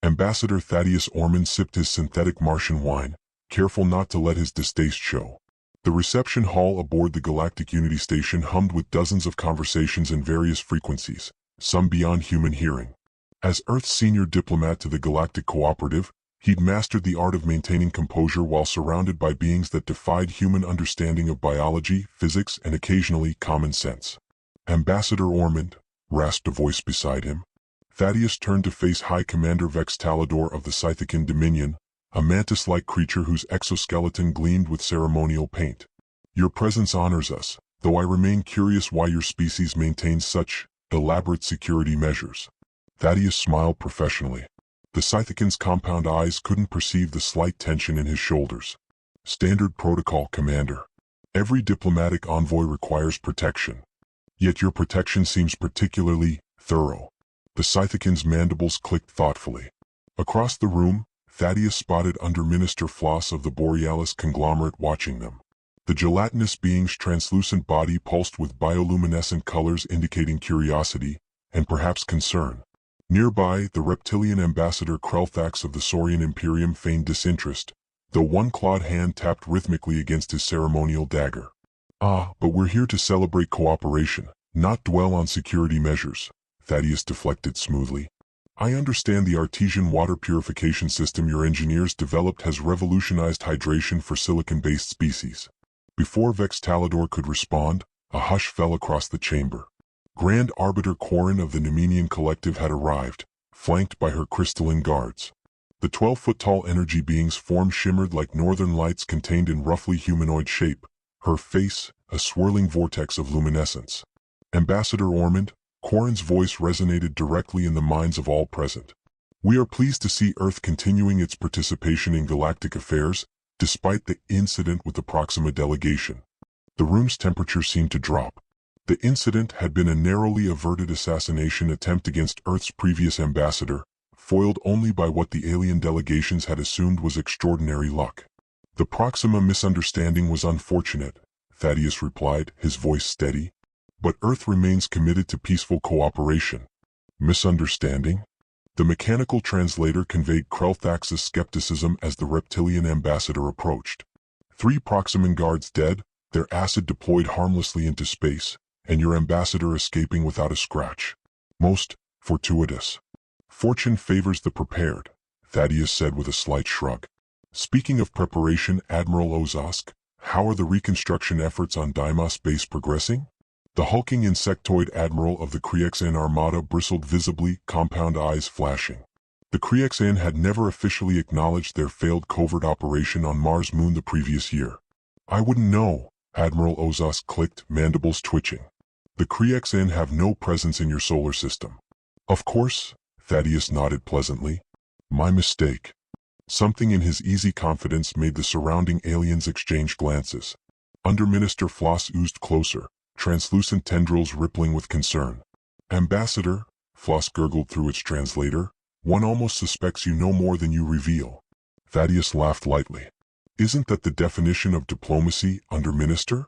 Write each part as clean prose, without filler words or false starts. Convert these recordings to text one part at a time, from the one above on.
Ambassador Thaddeus Ormond sipped his synthetic Martian wine, careful not to let his distaste show. The reception hall aboard the Galactic Unity Station hummed with dozens of conversations in various frequencies, some beyond human hearing. As Earth's senior diplomat to the Galactic Cooperative, he'd mastered the art of maintaining composure while surrounded by beings that defied human understanding of biology, physics, and occasionally common sense. "Ambassador Ormond," rasped a voice beside him. Thaddeus turned to face High Commander Vex Talador of the Scythican Dominion, a mantis-like creature whose exoskeleton gleamed with ceremonial paint. "Your presence honors us, though I remain curious why your species maintains such elaborate security measures." Thaddeus smiled professionally. The Scythican's compound eyes couldn't perceive the slight tension in his shoulders. "Standard protocol, Commander. Every diplomatic envoy requires protection. Yet your protection seems particularly thorough." The Scythican's mandibles clicked thoughtfully. Across the room, Thaddeus spotted Under-Minister Floss of the Borealis conglomerate watching them. The gelatinous being's translucent body pulsed with bioluminescent colors indicating curiosity, and perhaps concern. Nearby, the reptilian ambassador Krelthax of the Saurian Imperium feigned disinterest, though one clawed hand tapped rhythmically against his ceremonial dagger. "Ah, but we're here to celebrate cooperation, not dwell on security measures," Thaddeus deflected smoothly. "I understand the artesian water purification system your engineers developed has revolutionized hydration for silicon-based species." Before Vex Talador could respond, a hush fell across the chamber. Grand Arbiter Quarren of the Nemenian Collective had arrived, flanked by her crystalline guards. The 12-foot-tall energy being's form shimmered like northern lights contained in roughly humanoid shape, her face a swirling vortex of luminescence. "Ambassador Ormond," Quarren's voice resonated directly in the minds of all present. "We are pleased to see Earth continuing its participation in galactic affairs, despite the incident with the Proxima delegation." The room's temperature seemed to drop. The incident had been a narrowly averted assassination attempt against Earth's previous ambassador, foiled only by what the alien delegations had assumed was extraordinary luck. "The Proxima misunderstanding was unfortunate," Thaddeus replied, his voice steady. "But Earth remains committed to peaceful cooperation." "Misunderstanding?" The mechanical translator conveyed Krelthax's skepticism as the reptilian ambassador approached. "3 Proximan guards dead, their acid deployed harmlessly into space, and your ambassador escaping without a scratch. Most fortuitous." "Fortune favors the prepared," Thaddeus said with a slight shrug. "Speaking of preparation, Admiral Ozosk, how are the reconstruction efforts on Deimos base progressing?" The hulking insectoid admiral of the Kriexan Armada bristled visibly, compound eyes flashing. The Kriexan had never officially acknowledged their failed covert operation on Mars Moon the previous year. "I wouldn't know," Admiral Ozosk clicked, mandibles twitching. "The Kriexan have no presence in your solar system." "Of course," Thaddeus nodded pleasantly. "My mistake." Something in his easy confidence made the surrounding aliens exchange glances. Under-Minister Floss oozed closer, translucent tendrils rippling with concern. "Ambassador," Floss gurgled through its translator, "one almost suspects you know more than you reveal." Thaddeus laughed lightly. "Isn't that the definition of diplomacy, Under-Minister?"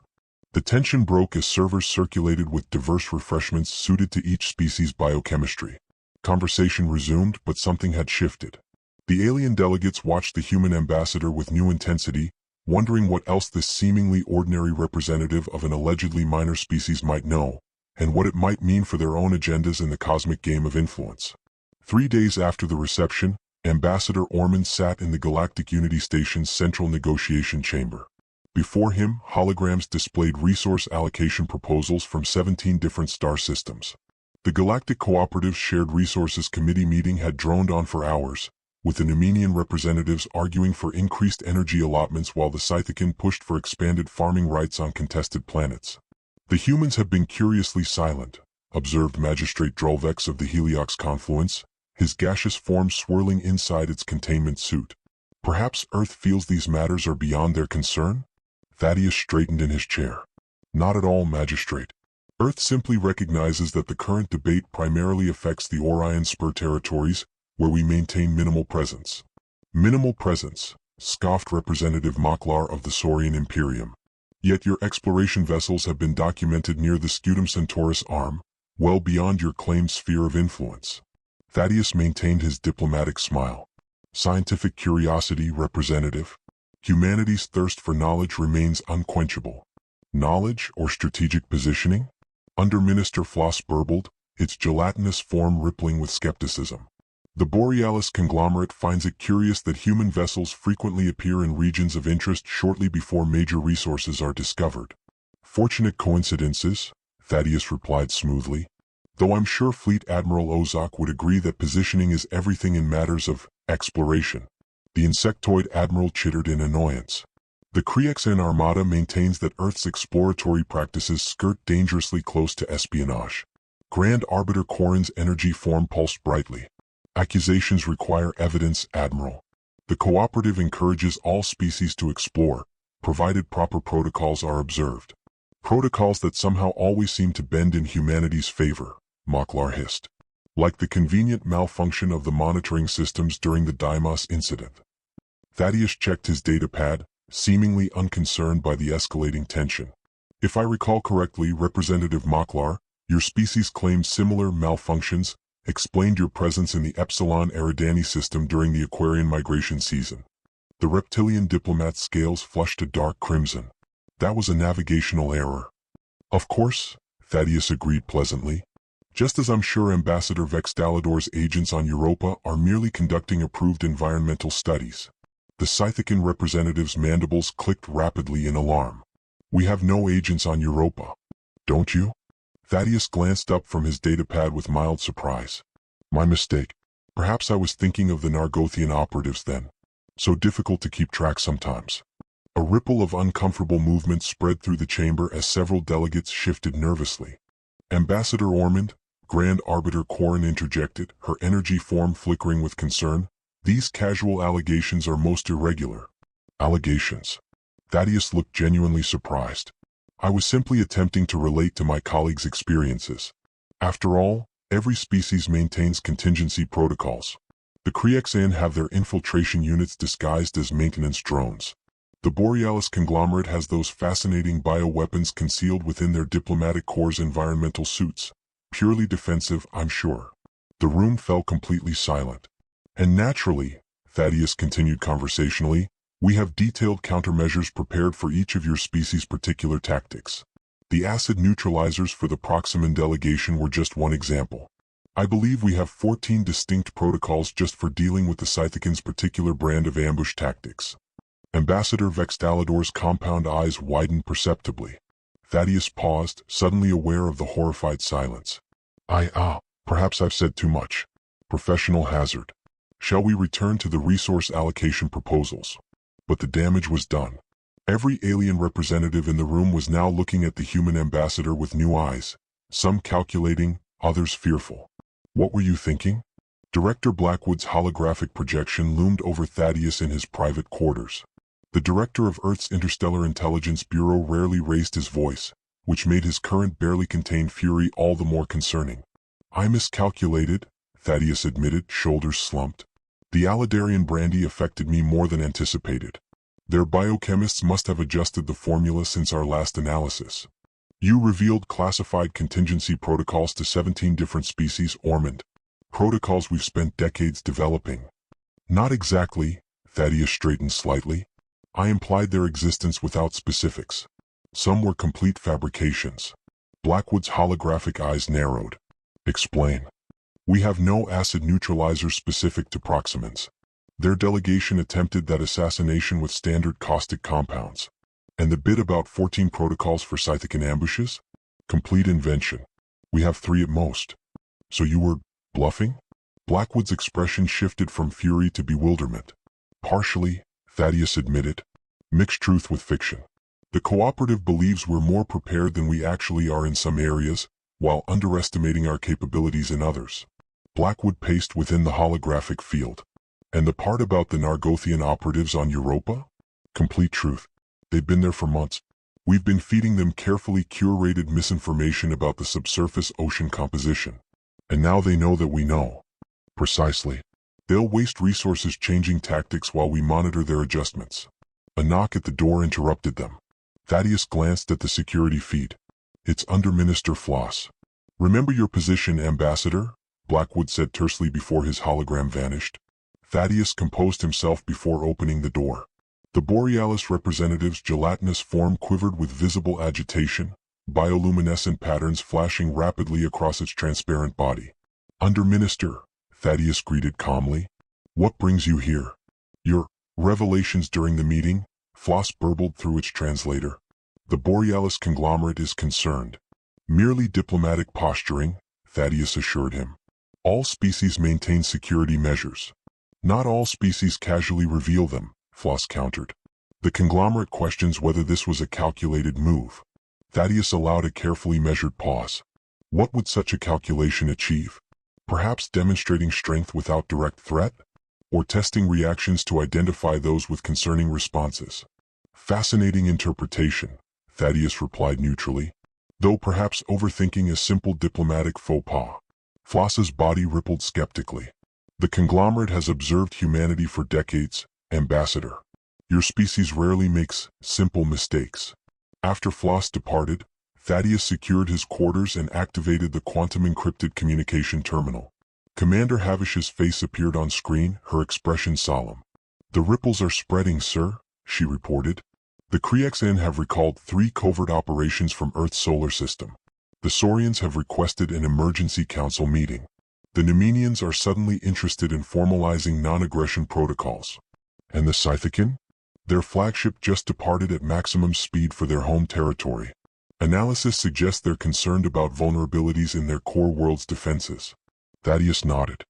The tension broke as servers circulated with diverse refreshments suited to each species' biochemistry. Conversation resumed, but something had shifted. The alien delegates watched the human ambassador with new intensity, wondering what else this seemingly ordinary representative of an allegedly minor species might know, and what it might mean for their own agendas in the cosmic game of influence. 3 days after the reception, Ambassador Ormond sat in the Galactic Unity Station's central negotiation chamber. Before him, holograms displayed resource allocation proposals from 17 different star systems. The Galactic Cooperative's Shared Resources Committee meeting had droned on for hours, with the Nemenian representatives arguing for increased energy allotments while the Scythican pushed for expanded farming rights on contested planets. "The humans have been curiously silent," observed Magistrate Drulvex of the Heliox Confluence, his gaseous form swirling inside its containment suit. "Perhaps Earth feels these matters are beyond their concern?" Thaddeus straightened in his chair. "Not at all, Magistrate. Earth simply recognizes that the current debate primarily affects the Orion Spur territories, where we maintain minimal presence." "Minimal presence," scoffed Representative Maklar of the Saurian Imperium. "Yet your exploration vessels have been documented near the Scutum Centaurus arm, well beyond your claimed sphere of influence." Thaddeus maintained his diplomatic smile. Scientific curiosity, representative. Humanity's thirst for knowledge remains unquenchable. Knowledge or strategic positioning? Under Minister Floss burbled, its gelatinous form rippling with skepticism. The Borealis conglomerate finds it curious that human vessels frequently appear in regions of interest shortly before major resources are discovered. Fortunate coincidences, Thaddeus replied smoothly. Though I'm sure Fleet Admiral Ozak would agree that positioning is everything in matters of exploration. The insectoid admiral chittered in annoyance. The Kriexan Armada maintains that Earth's exploratory practices skirt dangerously close to espionage. Grand Arbiter Corin's energy form pulsed brightly. Accusations require evidence, Admiral. The cooperative encourages all species to explore, provided proper protocols are observed. Protocols that somehow always seem to bend in humanity's favor, Moklar hissed. Like the convenient malfunction of the monitoring systems during the Deimos incident. Thaddeus checked his datapad, seemingly unconcerned by the escalating tension. If I recall correctly, Representative Moklar, your species claimed similar malfunctions, explained your presence in the Epsilon Eridani system during the Aquarian migration season. The reptilian diplomat's scales flushed a dark crimson. That was a navigational error. Of course, Thaddeus agreed pleasantly. Just as I'm sure Ambassador Vextalador's agents on Europa are merely conducting approved environmental studies. The Scythican representative's mandibles clicked rapidly in alarm. We have no agents on Europa. Don't you? Thaddeus glanced up from his datapad with mild surprise. My mistake. Perhaps I was thinking of the Nargothian operatives then. So difficult to keep track sometimes. A ripple of uncomfortable movement spread through the chamber as several delegates shifted nervously. Ambassador Ormond, Grand Arbiter Corin interjected, her energy form flickering with concern. These casual allegations are most irregular. Allegations. Thaddeus looked genuinely surprised. I was simply attempting to relate to my colleagues' experiences. After all, every species maintains contingency protocols. The Kriexan have their infiltration units disguised as maintenance drones. The Borealis conglomerate has those fascinating bioweapons concealed within their diplomatic corps' environmental suits. Purely defensive, I'm sure. The room fell completely silent. And naturally, Thaddeus continued conversationally, we have detailed countermeasures prepared for each of your species' particular tactics. The acid neutralizers for the Proximan delegation were just one example. I believe we have 14 distinct protocols just for dealing with the Scythicans' particular brand of ambush tactics. Ambassador Vextalador's compound eyes widened perceptibly. Thaddeus paused, suddenly aware of the horrified silence. Perhaps I've said too much. Professional hazard. Shall we return to the resource allocation proposals? But the damage was done. Every alien representative in the room was now looking at the human ambassador with new eyes, some calculating, others fearful. What were you thinking? Director Blackwood's holographic projection loomed over Thaddeus in his private quarters. The director of Earth's Interstellar Intelligence Bureau rarely raised his voice, which made his current barely contained fury all the more concerning. I miscalculated, Thaddeus admitted, shoulders slumped. The Aladarian brandy affected me more than anticipated. Their biochemists must have adjusted the formula since our last analysis. You revealed classified contingency protocols to 17 different species, Ormond. Protocols we've spent decades developing. Not exactly, Thaddeus straightened slightly. I implied their existence without specifics. Some were complete fabrications. Blackwood's holographic eyes narrowed. Explain. We have no acid neutralizer specific to Proximans. Their delegation attempted that assassination with standard caustic compounds. And the bit about 14 protocols for Scythican ambushes? Complete invention. We have 3 at most. So you were bluffing? Blackwood's expression shifted from fury to bewilderment. Partially, Thaddeus admitted. Mixed truth with fiction. The cooperative believes we're more prepared than we actually are in some areas, while underestimating our capabilities in others. Blackwood paced within the holographic field. And the part about the Nargothian operatives on Europa? Complete truth. They've been there for months. We've been feeding them carefully curated misinformation about the subsurface ocean composition. And now they know that we know. Precisely. They'll waste resources changing tactics while we monitor their adjustments. A knock at the door interrupted them. Thaddeus glanced at the security feed. It's under Minister Floss. Remember your position, Ambassador? Blackwood said tersely before his hologram vanished. Thaddeus composed himself before opening the door. The Borealis representative's gelatinous form quivered with visible agitation, bioluminescent patterns flashing rapidly across its transparent body. "Under Minister," Thaddeus greeted calmly. "What brings you here?" "Your revelations during the meeting," Floss burbled through its translator. "The Borealis conglomerate is concerned." "Merely diplomatic posturing," Thaddeus assured him. "All species maintain security measures." "Not all species casually reveal them," Floss countered. "The conglomerate questions whether this was a calculated move." Thaddeus allowed a carefully measured pause. What would such a calculation achieve? Perhaps demonstrating strength without direct threat? Or testing reactions to identify those with concerning responses? "Fascinating interpretation," Thaddeus replied neutrally. "Though perhaps overthinking a simple diplomatic faux pas." Floss's body rippled skeptically. "The conglomerate has observed humanity for decades, Ambassador. Your species rarely makes simple mistakes." After Floss departed, Thaddeus secured his quarters and activated the quantum-encrypted communication terminal. Commander Havish's face appeared on screen, her expression solemn. "The ripples are spreading, sir," she reported. "The Kriexan have recalled 3 covert operations from Earth's solar system. The Saurians have requested an emergency council meeting. The Nemenians are suddenly interested in formalizing non-aggression protocols. And the Scythican? Their flagship just departed at maximum speed for their home territory. Analysis suggests they're concerned about vulnerabilities in their core world's defenses." Thaddeus nodded.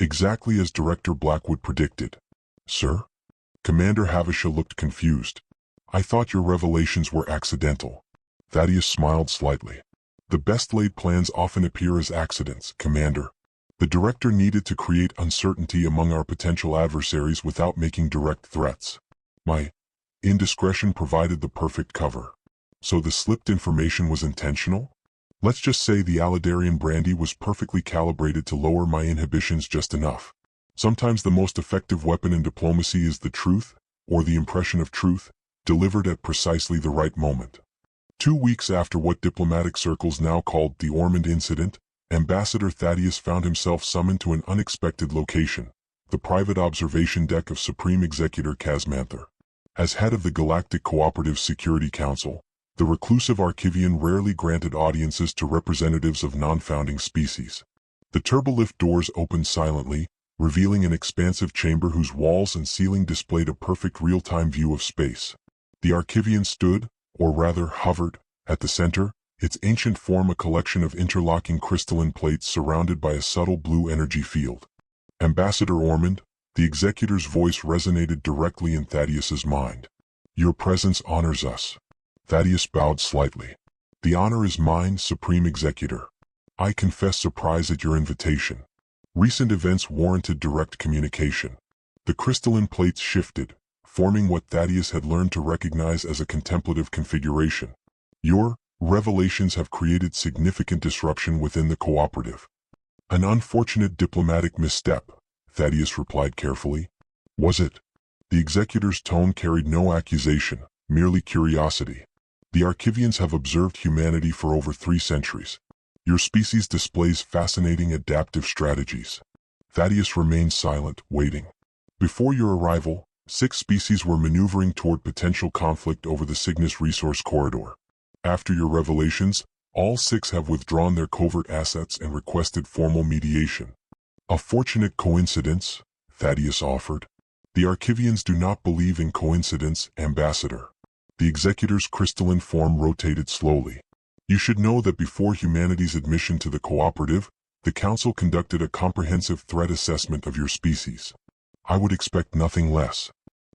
"Exactly as Director Blackwood predicted." "Sir?" Commander Havish'a looked confused. "I thought your revelations were accidental." Thaddeus smiled slightly. "The best-laid plans often appear as accidents, Commander. The Director needed to create uncertainty among our potential adversaries without making direct threats. My indiscretion provided the perfect cover. So the slipped information was intentional? Let's just say the Aladarian brandy was perfectly calibrated to lower my inhibitions just enough. Sometimes the most effective weapon in diplomacy is the truth, or the impression of truth, delivered at precisely the right moment." 2 weeks after what diplomatic circles now called the Ormond incident, Ambassador Thaddeus found himself summoned to an unexpected location, the private observation deck of Supreme Executor Casmanther. As head of the Galactic Cooperative Security Council, the reclusive Archivian rarely granted audiences to representatives of non-founding species. The turbolift doors opened silently, revealing an expansive chamber whose walls and ceiling displayed a perfect real-time view of space. The Archivian stood, or rather hovered, at the center, its ancient form a collection of interlocking crystalline plates surrounded by a subtle blue energy field. "Ambassador Ormond," the executor's voice resonated directly in Thaddeus's mind. "Your presence honors us." Thaddeus bowed slightly. "The honor is mine, Supreme Executor. I confess surprise at your invitation." Recent events warranted direct communication. The crystalline plates shifted, forming what Thaddeus had learned to recognize as a contemplative configuration. "Your revelations have created significant disruption within the cooperative." "An unfortunate diplomatic misstep," Thaddeus replied carefully. "Was it?" The executor's tone carried no accusation, merely curiosity. "The Archivians have observed humanity for over 3 centuries. Your species displays fascinating adaptive strategies." Thaddeus remained silent, waiting. "Before your arrival, 6 species were maneuvering toward potential conflict over the Cygnus resource corridor. After your revelations, all 6 have withdrawn their covert assets and requested formal mediation." "A fortunate coincidence," Thaddeus offered. "The Archivians do not believe in coincidence, Ambassador." The executor's crystalline form rotated slowly. "You should know that before humanity's admission to the cooperative, the Council conducted a comprehensive threat assessment of your species. I would expect nothing less.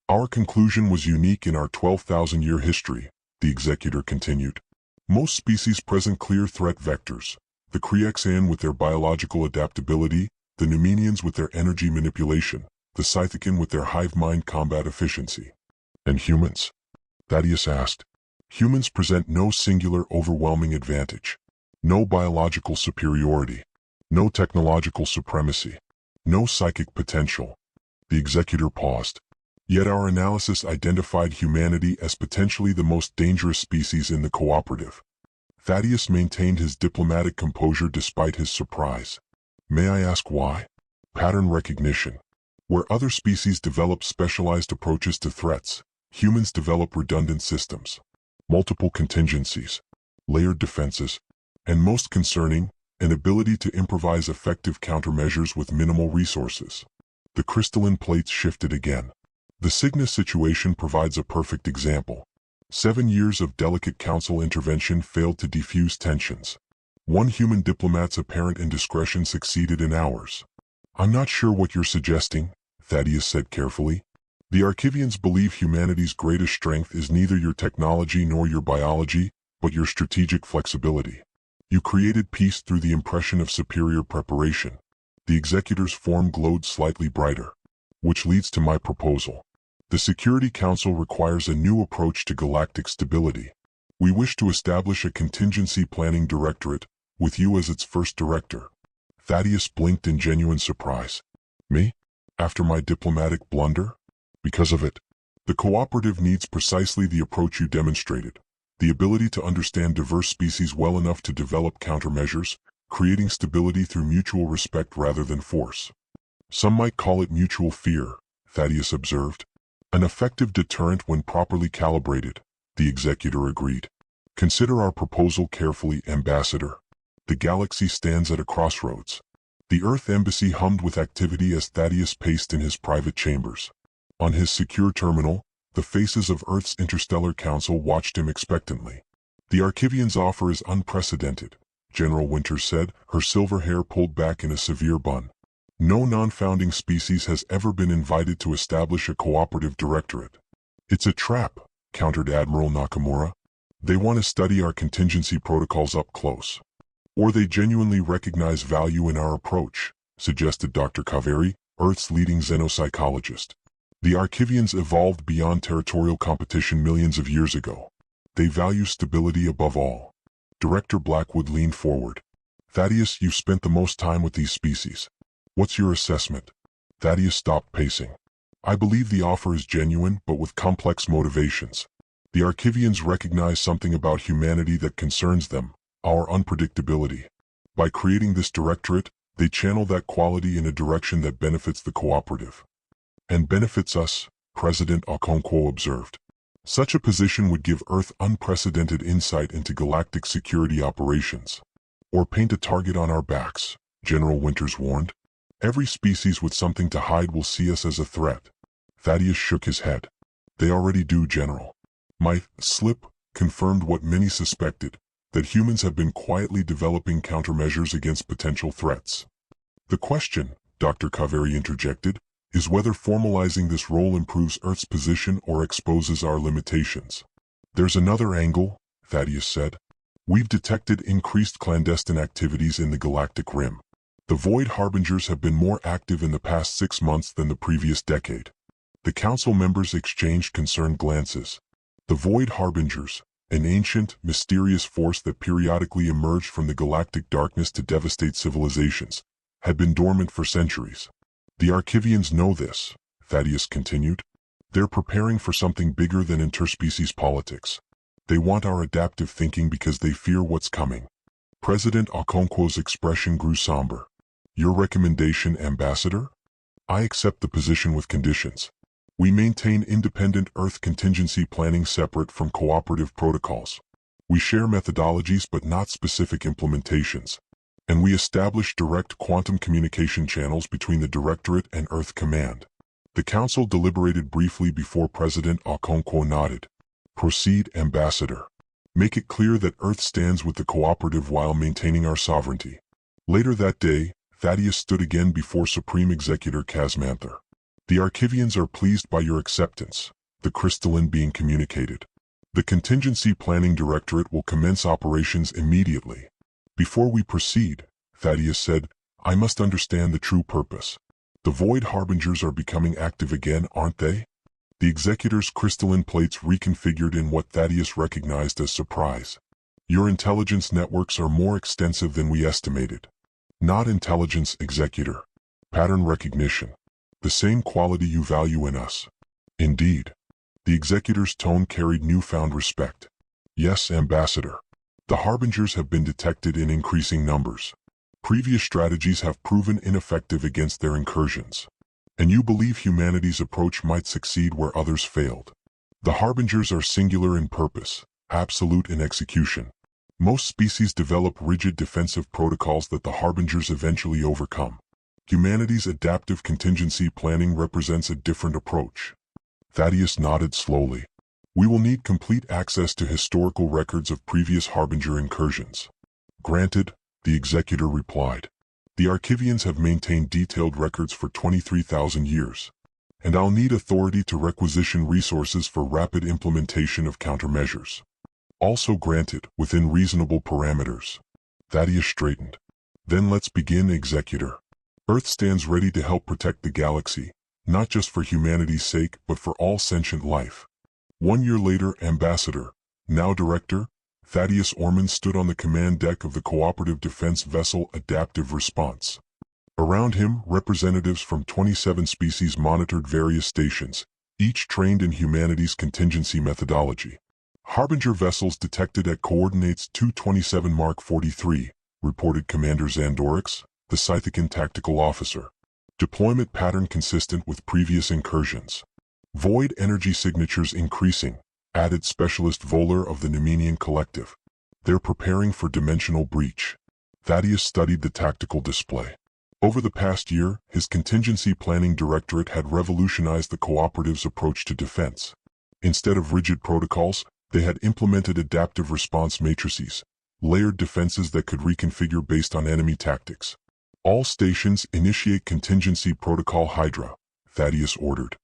Our conclusion was unique in our 12,000-year history," the executor continued. "Most species present clear threat vectors, the Kriexan with their biological adaptability, the Nemenians with their energy manipulation, the Scythican with their hive mind combat efficiency." "And humans?" Thaddeus asked. "Humans present no singular overwhelming advantage. No biological superiority. No technological supremacy. No psychic potential." The executor paused. "Yet our analysis identified humanity as potentially the most dangerous species in the cooperative." Thaddeus maintained his diplomatic composure despite his surprise. May I ask why? Pattern recognition. Where other species develop specialized approaches to threats, humans develop redundant systems, multiple contingencies, layered defenses, and most concerning, an ability to improvise effective countermeasures with minimal resources. The crystalline plates shifted again. The Cygnus situation provides a perfect example. 7 years of delicate council intervention failed to defuse tensions. One human diplomat's apparent indiscretion succeeded in hours. I'm not sure what you're suggesting, Thaddeus said carefully. The Archivians believe humanity's greatest strength is neither your technology nor your biology, but your strategic flexibility. You created peace through the impression of superior preparation. The executor's form glowed slightly brighter. Which leads to my proposal. The Security Council requires a new approach to galactic stability. We wish to establish a contingency planning directorate, with you as its first director. Thaddeus blinked in genuine surprise. Me? After my diplomatic blunder? Because of it. The cooperative needs precisely the approach you demonstrated. The ability to understand diverse species well enough to develop countermeasures, creating stability through mutual respect rather than force. Some might call it mutual fear, Thaddeus observed. An effective deterrent when properly calibrated, the executor agreed. Consider our proposal carefully, Ambassador. The galaxy stands at a crossroads. The Earth Embassy hummed with activity as Thaddeus paced in his private chambers. On his secure terminal, the faces of Earth's Interstellar Council watched him expectantly. The Archivians' offer is unprecedented, General Winters said, her silver hair pulled back in a severe bun. No non-founding species has ever been invited to establish a cooperative directorate. It's a trap, countered Admiral Nakamura. They want to study our contingency protocols up close. Or they genuinely recognize value in our approach, suggested Dr. Kaveri, Earth's leading xenopsychologist. The Archivians evolved beyond territorial competition millions of years ago. They value stability above all. Director Blackwood leaned forward. Thaddeus, you've spent the most time with these species. What's your assessment? Thaddeus stopped pacing. I believe the offer is genuine, but with complex motivations. The Archivians recognize something about humanity that concerns them, our unpredictability. By creating this directorate, they channel that quality in a direction that benefits the cooperative. And benefits us, President Okonkwo observed. Such a position would give Earth unprecedented insight into galactic security operations. Or paint a target on our backs, General Winters warned. Every species with something to hide will see us as a threat. Thaddeus shook his head. They already do, General. My slip confirmed what many suspected, that humans have been quietly developing countermeasures against potential threats. The question, Dr. Kaveri interjected, is whether formalizing this role improves Earth's position or exposes our limitations. There's another angle, Thaddeus said. We've detected increased clandestine activities in the galactic rim. The Void Harbingers have been more active in the past 6 months than the previous decade. The council members exchanged concerned glances. The Void Harbingers, an ancient, mysterious force that periodically emerged from the galactic darkness to devastate civilizations, had been dormant for centuries. The Archivians know this, Thaddeus continued. They're preparing for something bigger than interspecies politics. They want our adaptive thinking because they fear what's coming. President Okonkwo's expression grew somber. Your recommendation, Ambassador? I accept the position with conditions. We maintain independent Earth contingency planning separate from cooperative protocols. We share methodologies but not specific implementations. And we establish direct quantum communication channels between the Directorate and Earth Command. The Council deliberated briefly before President Okonkwo nodded. Proceed, Ambassador. Make it clear that Earth stands with the cooperative while maintaining our sovereignty. Later that day, Thaddeus stood again before Supreme Executor Casmanther. The Archivians are pleased by your acceptance, the crystalline being communicated. The Contingency Planning Directorate will commence operations immediately. Before we proceed, Thaddeus said, I must understand the true purpose. The Void Harbingers are becoming active again, aren't they? The Executor's crystalline plates reconfigured in what Thaddeus recognized as surprise. Your intelligence networks are more extensive than we estimated. Not intelligence, Executor. Pattern recognition. The same quality you value in us. Indeed. The Executor's tone carried newfound respect. Yes, Ambassador. The Harbingers have been detected in increasing numbers. Previous strategies have proven ineffective against their incursions. And you believe humanity's approach might succeed where others failed. The harbingers are singular in purpose, absolute in execution. Most species develop rigid defensive protocols that the harbingers eventually overcome. Humanity's adaptive contingency planning represents a different approach. Thaddeus nodded slowly. We will need complete access to historical records of previous harbinger incursions. Granted, the executor replied. The Archivians have maintained detailed records for 23,000 years. And I'll need authority to requisition resources for rapid implementation of countermeasures. Also granted, within reasonable parameters. Thaddeus straightened. Then let's begin, Executor. Earth stands ready to help protect the galaxy, not just for humanity's sake, but for all sentient life. 1 year later, Ambassador, now Director, Thaddeus Ormond stood on the command deck of the cooperative defense vessel Adaptive Response. Around him, representatives from 27 species monitored various stations, each trained in humanity's contingency methodology. Harbinger vessels detected at coordinates 227 Mark 43, reported Commander Zandorix, the Scythican tactical officer. Deployment pattern consistent with previous incursions. Void energy signatures increasing, added Specialist Voller of the Nemenian Collective. They're preparing for dimensional breach. Thaddeus studied the tactical display. Over the past year, his contingency planning directorate had revolutionized the cooperative's approach to defense. Instead of rigid protocols, they had implemented adaptive response matrices, layered defenses that could reconfigure based on enemy tactics. All stations initiate contingency protocol Hydra, Thaddeus ordered.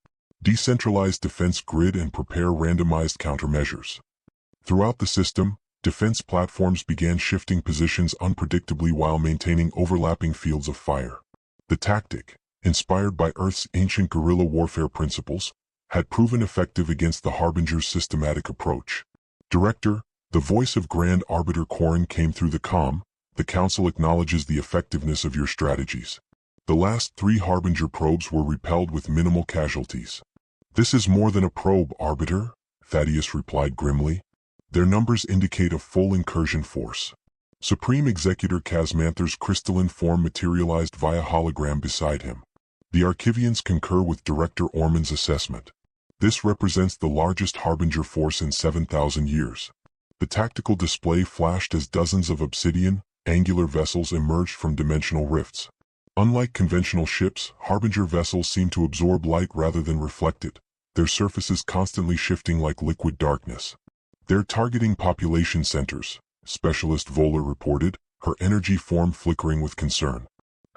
Decentralize defense grid and prepare randomized countermeasures. Throughout the system, defense platforms began shifting positions unpredictably while maintaining overlapping fields of fire. The tactic, inspired by Earth's ancient guerrilla warfare principles, had proven effective against the Harbinger's systematic approach. Director, the voice of Grand Arbiter Corrin came through the comm. The Council acknowledges the effectiveness of your strategies. The last 3 Harbinger probes were repelled with minimal casualties. This is more than a probe, Arbiter, Thaddeus replied grimly. Their numbers indicate a full incursion force. Supreme Executor Casmanther's crystalline form materialized via hologram beside him. The Archivians concur with Director Ormond's assessment. This represents the largest Harbinger force in 7,000 years. The tactical display flashed as dozens of obsidian, angular vessels emerged from dimensional rifts. Unlike conventional ships, Harbinger vessels seem to absorb light rather than reflect it, their surfaces constantly shifting like liquid darkness. They're targeting population centers, Specialist Voller reported, her energy form flickering with concern.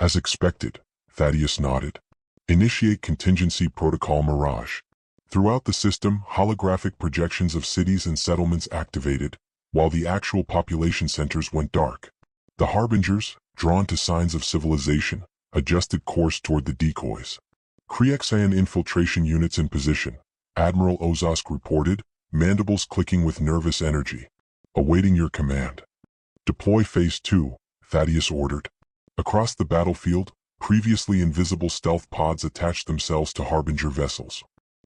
As expected, Thaddeus nodded. Initiate contingency protocol Mirage. Throughout the system, holographic projections of cities and settlements activated, while the actual population centers went dark. The Harbingers, drawn to signs of civilization, adjusted course toward the decoys. Kriexian infiltration units in position, Admiral Ozosk reported, mandibles clicking with nervous energy. Awaiting your command. Deploy Phase 2, Thaddeus ordered. Across the battlefield, previously invisible stealth pods attached themselves to Harbinger vessels.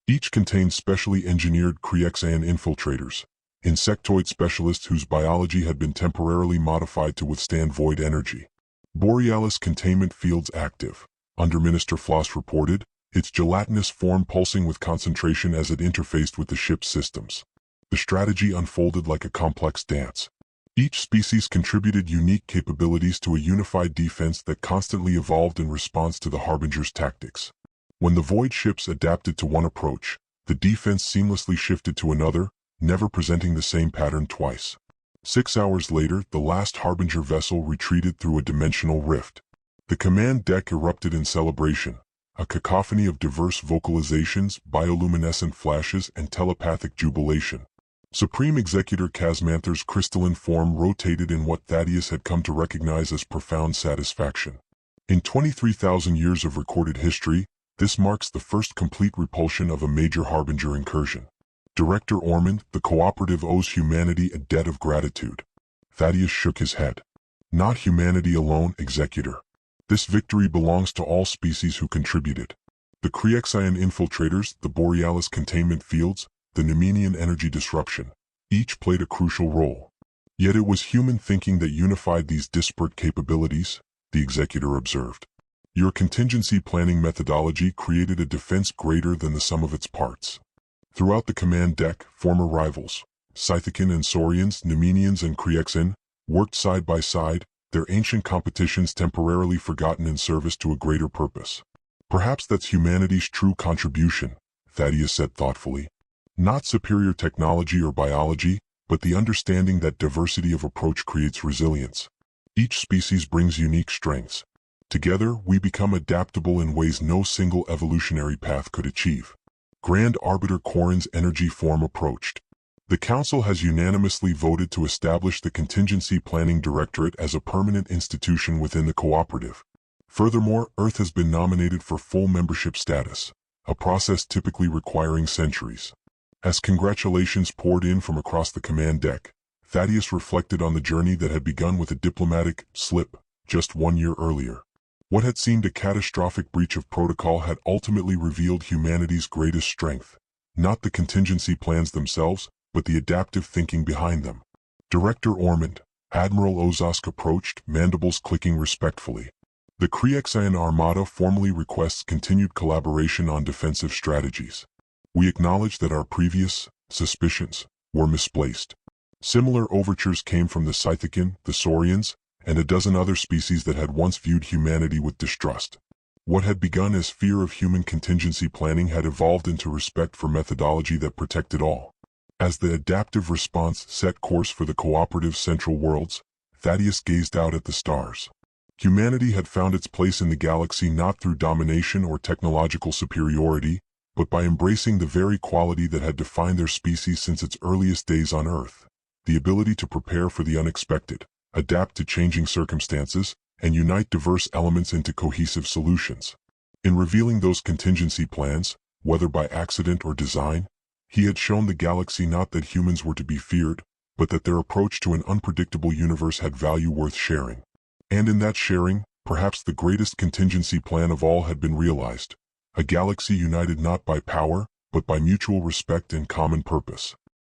Each contained specially engineered Kriexian infiltrators, insectoid specialists whose biology had been temporarily modified to withstand void energy. Borealis containment fields active, Underminister Floss reported, its gelatinous form pulsing with concentration as it interfaced with the ship's systems. The strategy unfolded like a complex dance. Each species contributed unique capabilities to a unified defense that constantly evolved in response to the Harbinger's tactics. When the void ships adapted to one approach, the defense seamlessly shifted to another, never presenting the same pattern twice. 6 hours later, the last Harbinger vessel retreated through a dimensional rift. The command deck erupted in celebration, a cacophony of diverse vocalizations, bioluminescent flashes, and telepathic jubilation. Supreme Executor Casmanther's crystalline form rotated in what Thaddeus had come to recognize as profound satisfaction. In 23,000 years of recorded history, this marks the first complete repulsion of a major Harbinger incursion. Director Ormond, the cooperative owes humanity a debt of gratitude. Thaddeus shook his head. Not humanity alone, Executor. This victory belongs to all species who contributed. The Kriexian infiltrators, the Borealis containment fields, the Nemenian energy disruption, each played a crucial role. Yet it was human thinking that unified these disparate capabilities, the executor observed. Your contingency planning methodology created a defense greater than the sum of its parts. Throughout the command deck, former rivals, Scythican and Saurians, Nemenians and Kriexan, worked side by side, their ancient competitions temporarily forgotten in service to a greater purpose. Perhaps that's humanity's true contribution, Thaddeus said thoughtfully. Not superior technology or biology, but the understanding that diversity of approach creates resilience. Each species brings unique strengths. Together, we become adaptable in ways no single evolutionary path could achieve. Grand Arbiter Corrin's energy form approached. The Council has unanimously voted to establish the Contingency Planning Directorate as a permanent institution within the cooperative. Furthermore, Earth has been nominated for full membership status, a process typically requiring centuries. As congratulations poured in from across the command deck, Thaddeus reflected on the journey that had begun with a diplomatic slip just 1 year earlier. What had seemed a catastrophic breach of protocol had ultimately revealed humanity's greatest strength. Not the contingency plans themselves, but the adaptive thinking behind them. Director Ormond, Admiral Ozosk approached, mandibles clicking respectfully. The Kriexan Armada formally requests continued collaboration on defensive strategies. We acknowledge that our previous suspicions were misplaced. Similar overtures came from the Scythican, the Saurians, and a dozen other species that had once viewed humanity with distrust. What had begun as fear of human contingency planning had evolved into respect for methodology that protected all. As the adaptive response set course for the cooperative central worlds, Thaddeus gazed out at the stars. Humanity had found its place in the galaxy not through domination or technological superiority, but by embracing the very quality that had defined their species since its earliest days on Earth: the ability to prepare for the unexpected, adapt to changing circumstances, and unite diverse elements into cohesive solutions. In revealing those contingency plans, whether by accident or design, he had shown the galaxy not that humans were to be feared, but that their approach to an unpredictable universe had value worth sharing. And in that sharing, perhaps the greatest contingency plan of all had been realized: a galaxy united not by power, but by mutual respect and common purpose.